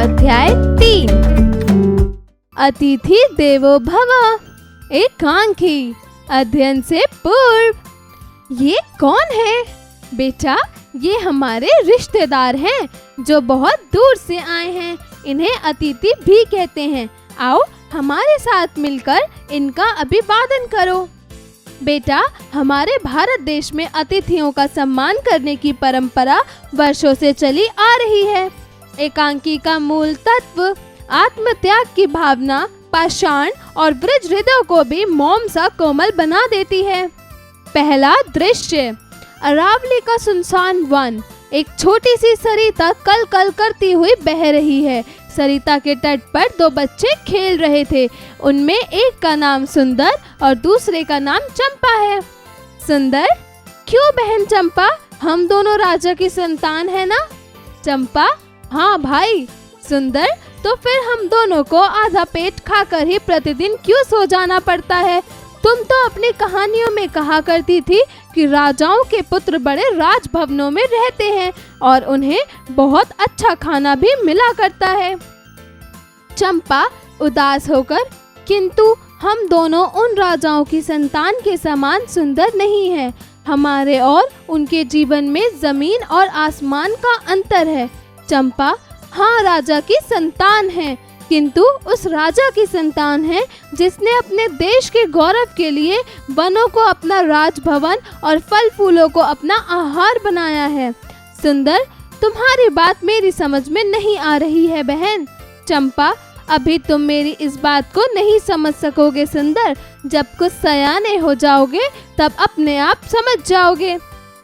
अध्याय 3। अतिथि देवो भव। एकांकी अध्ययन से पूर्व। ये कौन है? बेटा, ये हमारे रिश्तेदार हैं जो बहुत दूर से आए हैं। इन्हें अतिथि भी कहते हैं। आओ हमारे साथ मिलकर इनका अभिवादन करो। बेटा, हमारे भारत देश में अतिथियों का सम्मान करने की परंपरा वर्षों से चली आ रही है। एकांकी का मूल तत्व आत्मत्याग की भावना पाषाण और वृज हृदय को भी मोम सा कोमल बना देती है। पहला दृश्य, अरावली का सुनसान वन। एक छोटी सी सरिता कल कल करती हुई बह रही है। सरिता के तट पर दो बच्चे खेल रहे थे। उनमें एक का नाम सुंदर और दूसरे का नाम चंपा है। सुंदर, क्यों बहन चंपा, हम दोनों राजा की संतान है ना? चंपा, हाँ भाई। सुंदर, तो फिर हम दोनों को आधा पेट खाकर ही प्रतिदिन क्यों सो जाना पड़ता है? तुम तो अपनी कहानियों में कहा करती थी कि राजाओं के पुत्र बड़े राजभवनों में रहते हैं और उन्हें बहुत अच्छा खाना भी मिला करता है। चंपा उदास होकर, किंतु हम दोनों उन राजाओं की संतान के समान सुंदर नहीं हैं। हमारे और उनके जीवन में जमीन और आसमान का अंतर है। चंपा, हाँ राजा की संतान है, किंतु उस राजा की संतान है जिसने अपने देश के गौरव के लिए वनों को अपना राजभवन और फल फूलों को अपना आहार बनाया है। सुंदर, तुम्हारी बात मेरी समझ में नहीं आ रही है बहन। चंपा, अभी तुम मेरी इस बात को नहीं समझ सकोगे सुंदर। जब कुछ सयाने हो जाओगे तब अपने आप समझ जाओगे।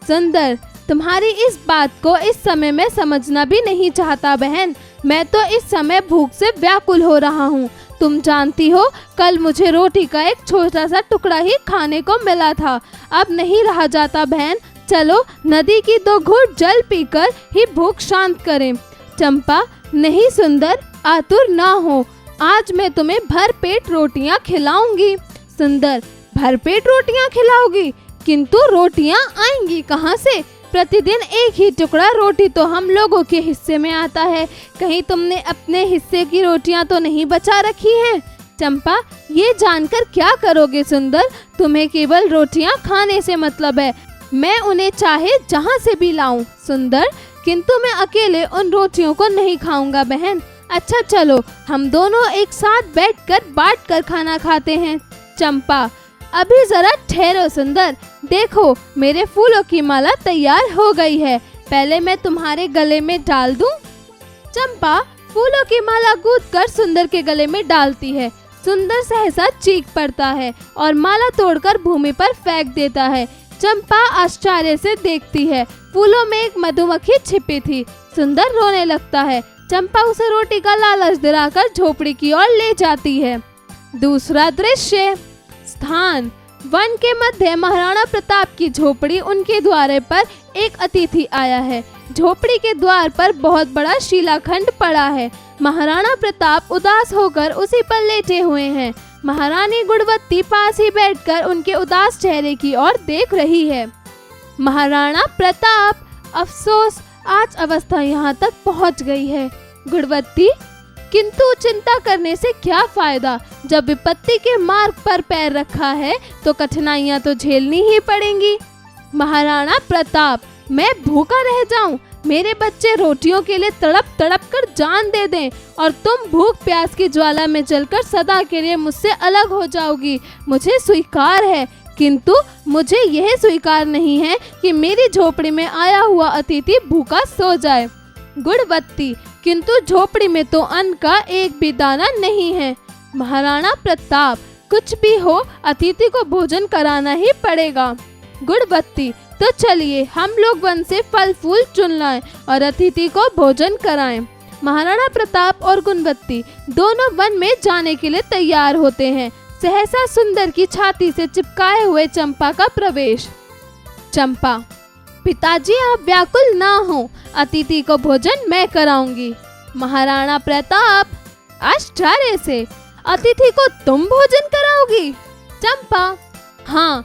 सुंदर, तुम्हारी इस बात को इस समय में समझना भी नहीं चाहता बहन। मैं तो इस समय भूख से व्याकुल हो रहा हूँ। तुम जानती हो, कल मुझे रोटी का एक छोटा सा टुकड़ा ही खाने को मिला था। अब नहीं रहा जाता बहन। चलो नदी की 2 घूंट जल पीकर ही भूख शांत करें। चंपा, नहीं सुंदर, आतुर ना हो। आज मैं तुम्हें भर पेट रोटियां खिलाऊंगी। सुंदर, भर पेट रोटियां खिलाओगी? किंतु रोटियां आएंगी कहाँ से? प्रतिदिन एक ही टुकड़ा रोटी तो हम लोगों के हिस्से में आता है। कहीं तुमने अपने हिस्से की रोटियां तो नहीं बचा रखी हैं? चंपा, ये जानकर क्या करोगे सुंदर? तुम्हें केवल रोटियां खाने से मतलब है। मैं उन्हें चाहे जहां से भी लाऊं सुंदर, किंतु मैं अकेले उन रोटियों को नहीं खाऊंगा बहन। अच्छा चलो, हम दोनों एक साथ बैठकर बांट कर खाना खाते हैं। चंपा, अभी जरा ठहरो सुंदर। देखो, मेरे फूलों की माला तैयार हो गई है। पहले मैं तुम्हारे गले में डाल दूं। चंपा फूलों की माला गूंथकर सुंदर के गले में डालती है। सुंदर सहसा चीख पड़ता है और माला तोड़कर भूमि पर फेंक देता है। चंपा आश्चर्य से देखती है। फूलों में एक मधुमक्खी छिपी थी। सुंदर रोने लगता है। चंपा उसे रोटी का लालच दिलाकर झोपड़ी की ओर ले जाती है। दूसरा दृश्य, स्थान, वन के मध्य महाराणा प्रताप की झोपड़ी। उनके द्वार पर एक अतिथि आया है। झोपड़ी के द्वार पर बहुत बड़ा शिलाखंड पड़ा है। महाराणा प्रताप उदास होकर उसी पर लेटे हुए हैं। महारानी गुणवत्ती पास ही बैठकर उनके उदास चेहरे की ओर देख रही है। महाराणा प्रताप, अफसोस, आज अवस्था यहाँ तक पहुँच गई है। गुणवत्ती, किंतु चिंता करने से क्या फायदा? जब विपत्ति के मार्ग पर पैर रखा है तो कठिनाइयां तो झेलनी ही पड़ेंगी। महाराणा प्रताप, मैं भूखा रह जाऊं, मेरे बच्चे रोटियों के लिए तड़प तड़प कर जान दे दें और तुम भूख प्यास की ज्वाला में जलकर सदा के लिए मुझसे अलग हो जाओगी, मुझे स्वीकार है। किंतु मुझे यह स्वीकार नहीं है कि मेरी झोपड़ी में आया हुआ अतिथि भूखा सो जाए। गुणवत्ती, किंतु झोपड़ी में तो अन्न का एक भी दाना नहीं है। महाराणा प्रताप, कुछ भी हो, अतिथि को भोजन कराना ही पड़ेगा। गुणवत्ती, तो चलिए हम लोग वन से फल फूल चुन लाएं और अतिथि को भोजन कराएं। महाराणा प्रताप और गुणवत्ती दोनों वन में जाने के लिए तैयार होते हैं। सहसा सुंदर की छाती से चिपकाए हुए चंपा का प्रवेश। चंपा, पिताजी आप व्याकुल ना हो, अतिथि को भोजन मैं कराऊंगी। महाराणा प्रताप, आश्चर्य से, अतिथि को तुम भोजन कराओगी? चंपा, हाँ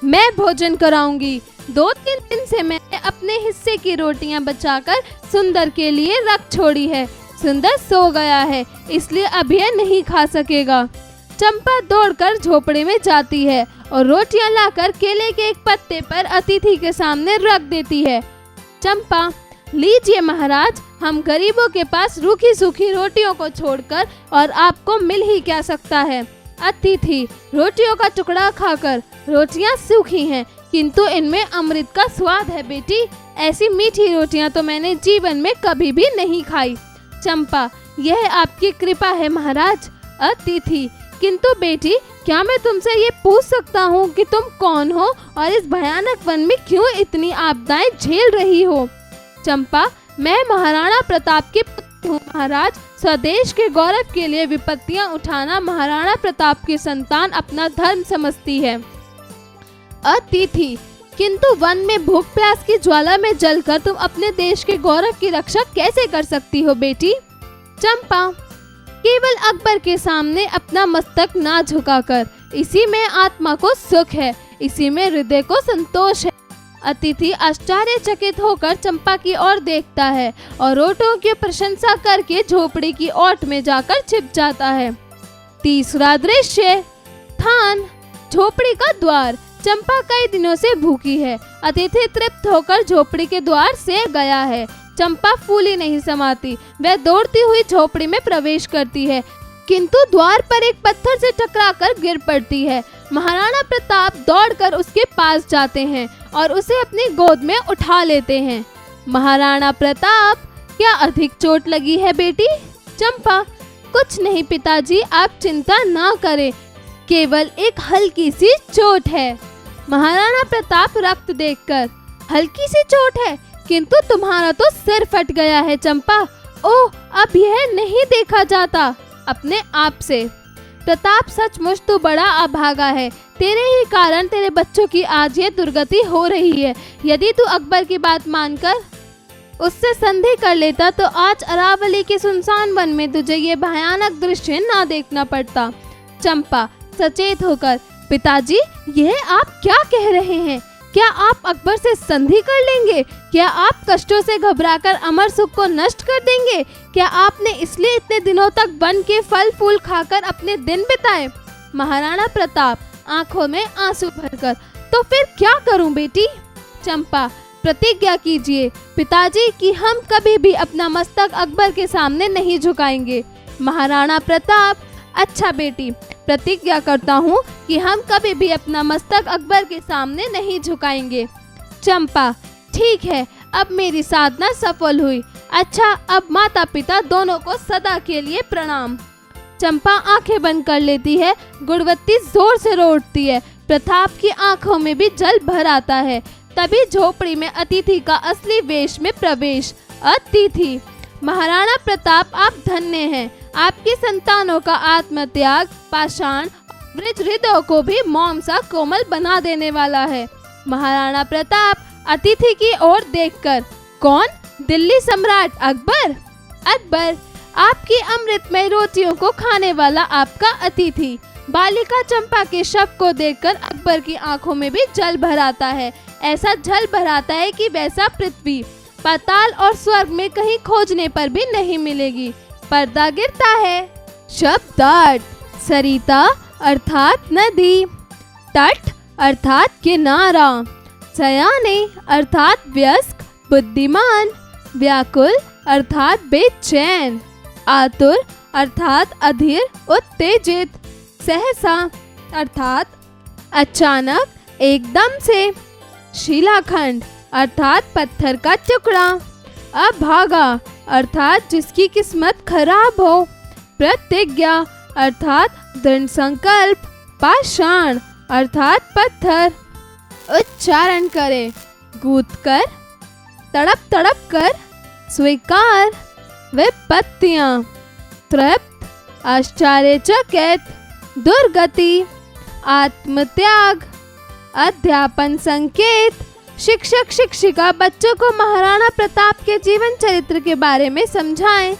मैं भोजन कराऊंगी। 2-3 दिन से मैंने अपने हिस्से की रोटियां बचाकर सुंदर के लिए रख छोड़ी है। सुंदर सो गया है, इसलिए अब यह नहीं खा सकेगा। चंपा दौड़कर झोपड़ी में जाती है और रोटियां लाकर केले के एक पत्ते पर अतिथि के सामने रख देती है। चंपा, लीजिए महाराज, हम गरीबों के पास रूखी सूखी रोटियों को छोड़कर और आपको मिल ही क्या सकता है। अतिथि रोटियों का टुकड़ा खाकर, रोटियां सूखी हैं किंतु इनमें अमृत का स्वाद है बेटी, ऐसी मीठी रोटियां तो मैंने जीवन में कभी भी नहीं खाई। चंपा, यह आपकी कृपा है महाराज। अतिथि, किंतु बेटी, क्या मैं तुमसे ये पूछ सकता हूँ कि तुम कौन हो और इस भयानक वन में क्यों इतनी आपदाएं झेल रही हो। चंपा, मैं महाराणा प्रताप की पुत्री हूँ महाराज। स्वदेश के गौरव के लिए विपत्तियां उठाना महाराणा प्रताप की संतान अपना धर्म समझती है। अतिथि, किंतु वन में भूख प्यास की ज्वाला में जलकर तुम अपने देश के गौरव की रक्षा कैसे कर सकती हो बेटी। चंपा, केवल अकबर के सामने अपना मस्तक ना झुकाकर, इसी में आत्मा को सुख है, इसी में हृदय को संतोष है। अतिथि आश्चर्यचकित होकर चंपा की ओर देखता है और रोटियों की प्रशंसा करके झोपड़ी की ओट में जाकर छिप जाता है। तीसरा दृश्य, थान, झोपड़ी का द्वार। चंपा कई दिनों से भूखी है। अतिथि तृप्त होकर झोपड़ी के द्वार से गया है। चंपा फूली नहीं समाती, वह दौड़ती हुई झोपड़ी में प्रवेश करती है, किंतु द्वार पर एक पत्थर से टकराकर गिर पड़ती है। महाराणा प्रताप दौड़कर उसके पास जाते हैं और उसे अपनी गोद में उठा लेते हैं। महाराणा प्रताप, क्या अधिक चोट लगी है बेटी। चंपा, कुछ नहीं पिताजी, आप चिंता ना करें, केवल एक हल्की सी चोट है। महाराणा प्रताप रक्त देखकर, हल्की सी चोट है, किंतु तुम्हारा तो सिर फट गया है चंपा। ओह, अब यह नहीं देखा जाता अपने आप से। प्रताप, सचमुच तू बड़ा अभागा है, तेरे ही कारण तेरे बच्चों की आज ये दुर्गति हो रही है। यदि तू अकबर की बात मानकर उससे संधि कर लेता तो आज अरावली के सुनसान वन में तुझे ये भयानक दृश्य ना देखना पड़ता। चंपा सचेत होकर, पिताजी, यह आप क्या कह रहे हैं? क्या आप अकबर से संधि कर लेंगे? क्या आप कष्टों से घबराकर अमर सुख को नष्ट कर देंगे? क्या आपने इसलिए इतने दिनों तक वन के फल फूल खाकर अपने दिन बिताए? महाराणा प्रताप, आंखों में आंसू भरकर, तो फिर क्या करूं बेटी। चंपा, प्रतिज्ञा कीजिए पिताजी कि हम कभी भी अपना मस्तक अकबर के सामने नहीं झुकाएंगे। महाराणा प्रताप, अच्छा बेटी, प्रतिज्ञा करता हूँ कि हम कभी भी अपना मस्तक अकबर के सामने नहीं झुकाएंगे। चंपा, ठीक है, अब मेरी साधना सफल हुई। अच्छा, अब माता पिता दोनों को सदा के लिए प्रणाम। चंपा आंखें बंद कर लेती है। गुणवती जोर से रो उठती है। प्रताप की आंखों में भी जल भर आता है। तभी झोपड़ी में अतिथि का असली वेश में प्रवेश। अतिथि, महाराणा प्रताप, आप धन्य हैं। आपकी संतानों का आत्मत्याग पाषाण वृद्ध हृदयों को भी मौन सा कोमल बना देने वाला है। महाराणा प्रताप अतिथि की ओर देखकर, कौन? दिल्ली सम्राट अकबर। अकबर, आपकी अमृतमय रोटियों को खाने वाला आपका अतिथि। बालिका चंपा के शव को देखकर अकबर की आंखों में भी जल भर आता है। ऐसा जल भर आता है कि वैसा पृथ्वी, पाताल और स्वर्ग में कहीं खोजने पर भी नहीं मिलेगी। पर्दा गिरता है। शब्दार्थ, सरिता अर्थात नदी, तट अर्थात किनारा, सयाने अर्थात वयस्क बुद्धिमान, व्याकुल अर्थात बेचैन, आतुर अर्थात अधीर उत्तेजित, सहसा अर्थात अचानक एकदम से, शिलाखंड अर्थात पत्थर का टुकड़ा, अभागा अर्थात जिसकी किस्मत खराब हो, प्रतिज्ञा अर्थात दृढ़ संकल्प, पाषाण अर्थात पत्थर। उच्चारण करें, गूंथ कर, तड़प कर, स्वीकार, विपत्तियां, तृप्त, आश्चर्यचकित, दुर्गति, आत्मत्याग, अध्यापन संकेत। शिक्षक शिक्षिका बच्चों को महाराणा प्रताप के जीवन चरित्र के बारे में समझाएं।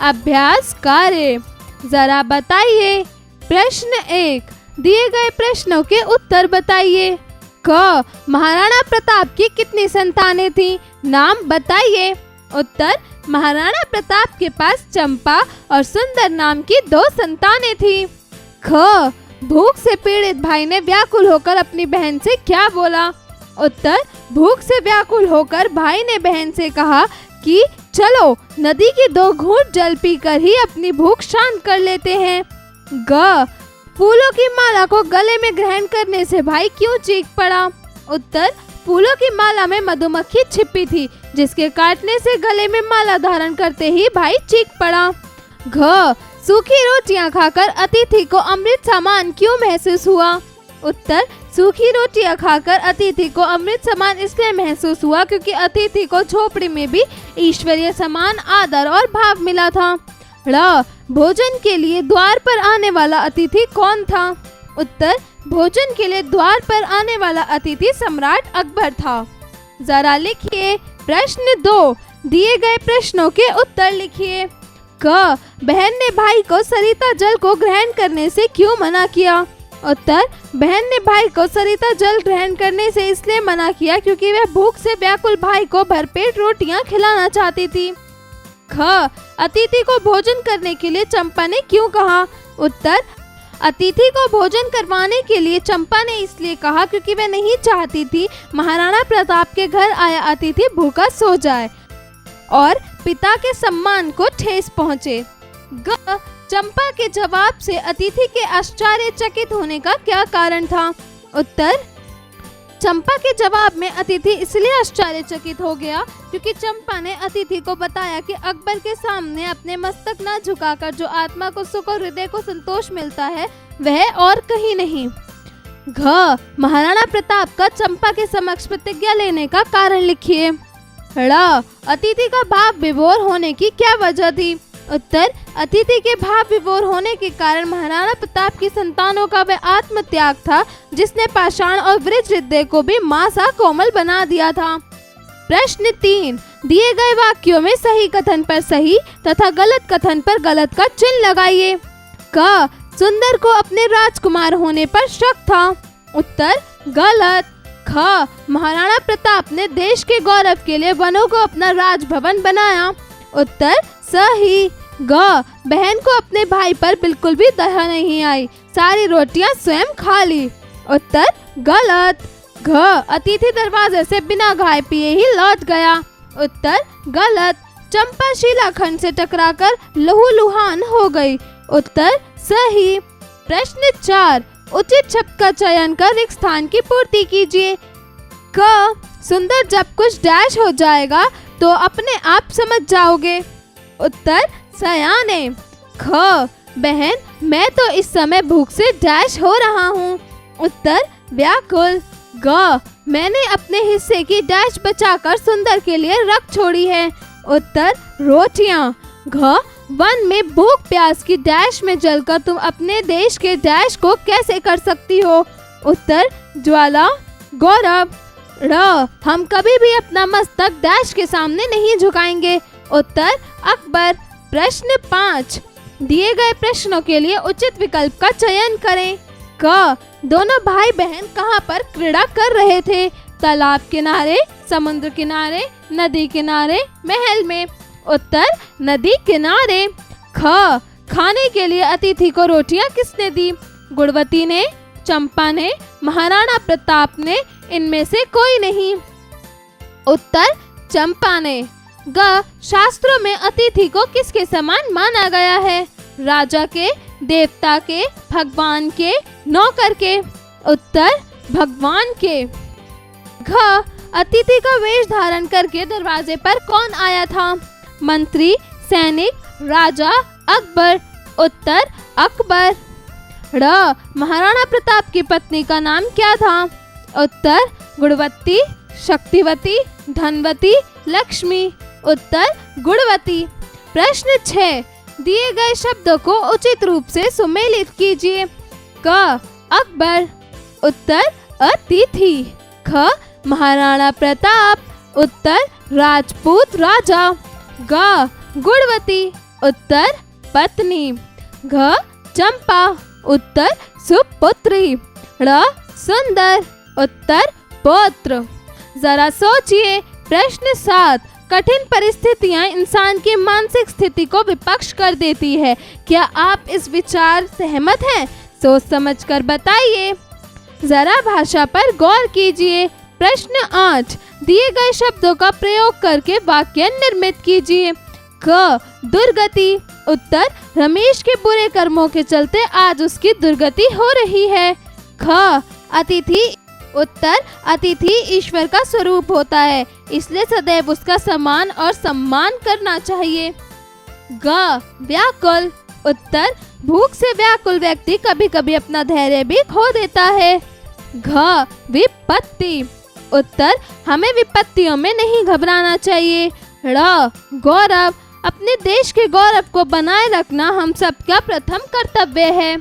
अभ्यास कार्य, जरा बताइए। प्रश्न 1, दिए गए प्रश्नों के उत्तर बताइए। क, महाराणा प्रताप की कितनी संतानें थीं? नाम बताइए। उत्तर, महाराणा प्रताप के पास चंपा और सुंदर नाम की 2 संतानें थी। ख, भूख से पीड़ित भाई ने व्याकुल होकर अपनी बहन से क्या बोला? उत्तर, भूख से व्याकुल होकर भाई ने बहन से कहा कि चलो नदी की 2 घूंट जल पीकर ही अपनी भूख शांत कर लेते हैं। ग, फूलों की माला को गले में ग्रहण करने से भाई क्यों चीख पड़ा? उत्तर, फूलों की माला में मधुमक्खी छिपी थी, जिसके काटने से गले में माला धारण करते ही भाई चीख पड़ा। घ, सूखी रोटियां खाकर अतिथि को अमृत समान क्यों महसूस हुआ? उत्तर, सूखी रोटियां खाकर अतिथि को अमृत समान इसलिए महसूस हुआ क्योंकि अतिथि को झोपड़ी में भी ईश्वरीय समान आदर और भाव मिला था। ड़, भोजन के लिए द्वार पर आने वाला अतिथि कौन था? उत्तर, भोजन के लिए द्वार पर आने वाला अतिथि सम्राट अकबर था। जरा लिखिए। प्रश्न 2, दिए गए प्रश्नों के उत्तर लिखिए। क, बहन ने भाई को सरिता जल को ग्रहण करने से क्यों मना किया? उत्तर, बहन ने भाई को सरिता जल ग्रहण करने से इसलिए मना किया क्योंकि वह भूख से व्याकुल भाई को भरपेट रोटियां खिलाना चाहती थी। ख, अतिथि को भोजन करने के लिए चंपा ने क्यों कहा? उत्तर, अतिथि को भोजन करवाने के लिए चंपा ने इसलिए कहा क्योंकि वह नहीं चाहती थी महाराणा प्रताप के घर आया अतिथि भूखा सो जाए और पिता के सम्मान को ठेस पहुंचे। ग, चंपा के जवाब से अतिथि के आश्चर्यचकित होने का क्या कारण था? उत्तर, चंपा के जवाब में अतिथि इसलिए आश्चर्यचकित हो गया क्योंकि चंपा ने अतिथि को बताया कि अकबर के सामने अपने मस्तक न झुकाकर जो आत्मा को सुख और हृदय को संतोष मिलता है वह और कहीं नहीं। घ, महाराणा प्रताप का चंपा के समक्ष प्रतिज्ञा लेने का कारण लिखिए। ड़, अतिथि का भाव विभोर होने की क्या वजह थी? उत्तर, अतिथि के भाव विभोर होने के कारण महाराणा प्रताप की संतानों का वह आत्म त्याग था जिसने पाषाण और वृक्ष हृदय को भी मासा कोमल बना दिया था। प्रश्न 3, दिए गए वाक्यों में सही कथन पर सही तथा गलत कथन पर गलत का चिन्ह लगाइए। क, सुंदर को अपने राजकुमार होने पर शक था। उत्तर, गलत। ख, महाराणा प्रताप ने देश के गौरव के लिए वनों को अपना राजभवन बनाया। उत्तर, सही। ग, बहन को अपने भाई पर बिल्कुल भी दया नहीं आई, सारी रोटियां स्वयं खा ली। उत्तर, गलत। घ, अतिथि दरवाजे से बिना खाए पिए ही लौट गया। उत्तर, गलत। चंपा शिलाखंड से टकराकर लहूलुहान हो गई। उत्तर, सही। प्रश्न 4, उचित शब्द का चयन कर रिक्त स्थान की पूर्ति कीजिए। क, सुंदर जब कुछ डैश हो जाएगा तो अपने आप समझ जाओगे। उत्तर, सयाने। ख, बहन मैं तो इस समय भूख से डैश हो रहा हूँ। उत्तर, व्याकुल। ग, मैंने अपने हिस्से की डैश बचाकर सुंदर के लिए रख छोड़ी है। उत्तर, रोटियां। घ, वन में भूख प्यास की डैश में जलकर तुम अपने देश के डैश को कैसे कर सकती हो? उत्तर, ज्वाला, गौरव। ड़, हम कभी भी अपना मस्तक डैश के सामने नहीं झुकाएंगे। उत्तर, अकबर। प्रश्न 5, दिए गए प्रश्नों के लिए उचित विकल्प का चयन करें। क, दोनों भाई बहन कहाँ पर क्रीड़ा कर रहे थे? तालाब किनारे, समुद्र किनारे, नदी किनारे, महल में। उत्तर, नदी किनारे। ख, खाने के लिए अतिथि को रोटियां किसने दी? गुणवती ने, चंपा ने, महाराणा प्रताप ने, इनमें से कोई नहीं। उत्तर, चंपा ने। ग, शास्त्रों में अतिथि को किसके समान माना गया है? राजा के, देवता के, भगवान के, नौकर के। उत्तर, भगवान के। घ, अतिथि का वेश धारण करके दरवाजे पर कौन आया था? मंत्री, सैनिक, राजा, अकबर। उत्तर, अकबर। ड़, महाराणा प्रताप की पत्नी का नाम क्या था? उत्तर, गुणवती, शक्तिवती, धनवती, लक्ष्मी। उत्तर, गुणवती। प्रश्न 6, दिए गए शब्दों को उचित रूप से सुमेलित कीजिए। क, अकबर। उत्तर, अतिथि। ख, महाराणा प्रताप। उत्तर, राजपूत राजा। ग, गुणवती। उत्तर, पत्नी। घ, चंपा। उत्तर, सुपुत्री। ड़, सुंदर। उत्तर, पौत्र। जरा सोचिए। प्रश्न 7, कठिन परिस्थितियां इंसान की मानसिक स्थिति को विपक्ष कर देती है। क्या आप इस विचार सहमत हैं? सोच समझकर बताइए। जरा भाषा पर गौर कीजिए। प्रश्न 8, दिए गए शब्दों का प्रयोग करके वाक्य निर्मित कीजिए। क, दुर्गति। उत्तर, रमेश के बुरे कर्मों के चलते आज उसकी दुर्गति हो रही है। ख, अतिथि। उत्तर, अतिथि ईश्वर का स्वरूप होता है, इसलिए सदैव उसका सम्मान और सम्मान करना चाहिए। ग, व्याकुल। उत्तर, भूख से व्याकुल व्यक्ति कभी कभी अपना धैर्य भी खो देता है। घ, विपत्ति। उत्तर, हमें विपत्तियों में नहीं घबराना चाहिए। ड़, गौरव। अपने देश के गौरव को बनाए रखना हम सबका प्रथम कर्तव्य है।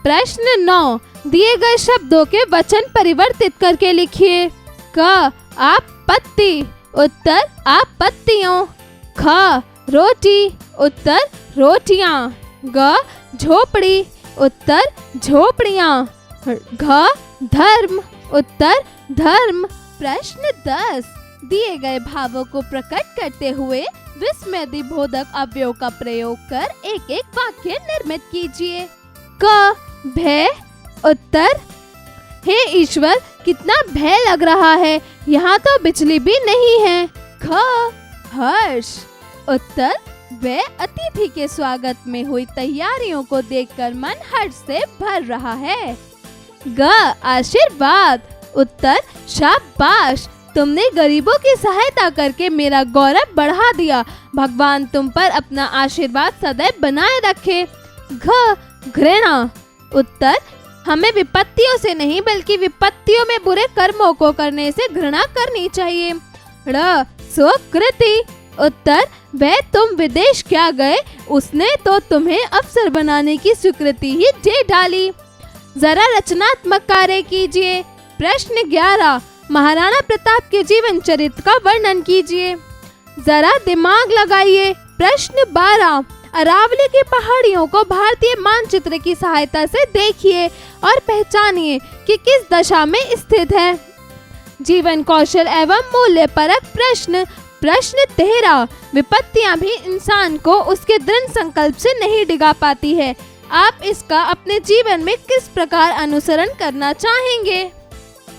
प्रश्न 9, दिए गए शब्दों के वचन परिवर्तित करके लिखिए। क, आपत्ति। उत्तर, आपत्तियों। ख, रोटी। उत्तर, रोटियां। ग, झोपड़ी। उत्तर, झोपड़ियां। घ, धर्म। उत्तर, धर्म। प्रश्न 10, दिए गए भावों को प्रकट करते हुए विस्मयदिबोधक अवयव का प्रयोग कर एक एक वाक्य निर्मित कीजिए। क, भय। उत्तर, हे ईश्वर, कितना भय लग रहा है, यहाँ तो बिजली भी नहीं है। ख, हर्ष। उत्तर, वह अतिथि के स्वागत में हुई तैयारियों को देखकर मन हर्ष से भर रहा है। ग, आशीर्वाद। उत्तर, शाबाश, तुमने गरीबों की सहायता करके मेरा गौरव बढ़ा दिया। भगवान तुम पर अपना आशीर्वाद सदैव बनाए रखे। घ, घृणा। उत्तर, हमें विपत्तियों से नहीं बल्कि विपत्तियों में बुरे कर्मों को करने से घृणा करनी चाहिए। ड़, स्वीकृति। उत्तर, वह तुम विदेश क्या गए, उसने तो तुम्हें अफसर बनाने की स्वीकृति ही दे डाली। जरा रचनात्मक कार्य कीजिए। प्रश्न 11, महाराणा प्रताप के जीवन चरित्र का वर्णन कीजिए। जरा दिमाग लगाइए। प्रश्न 12, अरावली की पहाड़ियों को भारतीय मानचित्र की सहायता से देखिए और पहचानिए कि किस दशा में स्थित है। जीवन कौशल एवं मूल्य परक प्रश्न। प्रश्न 13, विपत्तियां भी इंसान को उसके दृढ़ संकल्प से नहीं डिगा पाती है। आप इसका अपने जीवन में किस प्रकार अनुसरण करना चाहेंगे?